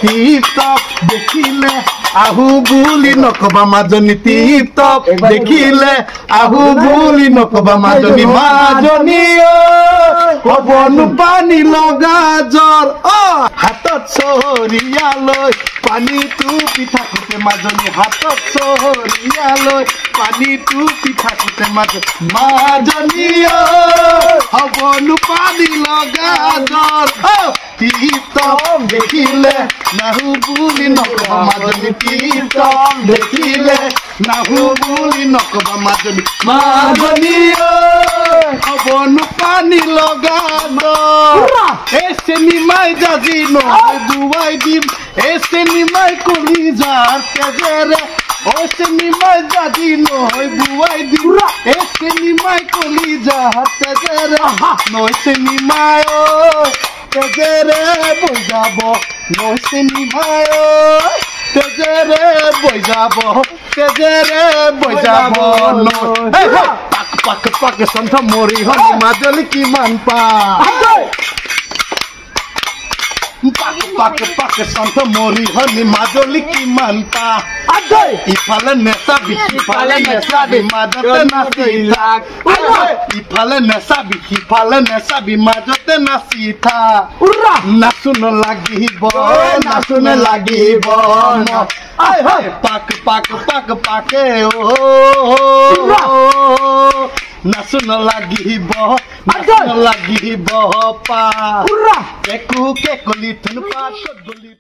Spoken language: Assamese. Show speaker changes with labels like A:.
A: টিপ টপ দেখিলে আহু বুলি নকবা মাজনী টিপ টপ দেখিলে আহু বুলি নকবা মাজনী মাজনী হবনো পানী লগা জ্বৰ হাতত চহৰীয়ালৈ পানীটো পিঠাকুটে মাজনী হাতত চহৰীয়ালৈ পানীটো পিঠাকুটে মাজনী হবনো পানী লগা জ্বৰ টিপ টপ দেখিলে নাহু বুলি নকবা মাজনী টিপ টপ দেখিলে নাহু বুলি নকবা মাজনী মাজনী হবনো পানী লগা এই চিনেমাই জাজি নহয় বুৱাই দিম এই চিনেমাই কলিজাৰ তেজেৰে ও চিনেমাই জাজি নহয় বুৱাই দিম এই চিনেমাই কলিজাৰ তেজেৰে নৈ চিনেমাই তেজেৰে বজাব নৈ চিনেমাই তেজেৰে বজাব নৈ পাক পাক সন্থ মৰি হলি মাজলী কিমান পা পাক পাক সন্থ মৰি হলি মাজলী কিমান পা ইফালে নেচাবি সিফালে নেচাবি মাজতে নাচি থাক ইফালে নেচাবি সিফালে নেচাবি মাজতে নাচি থাক নাচুন লাগিব পাক পাক পাক পাকে নাচুন লাগিব পা কেকু কেকলি থুন পাত গলি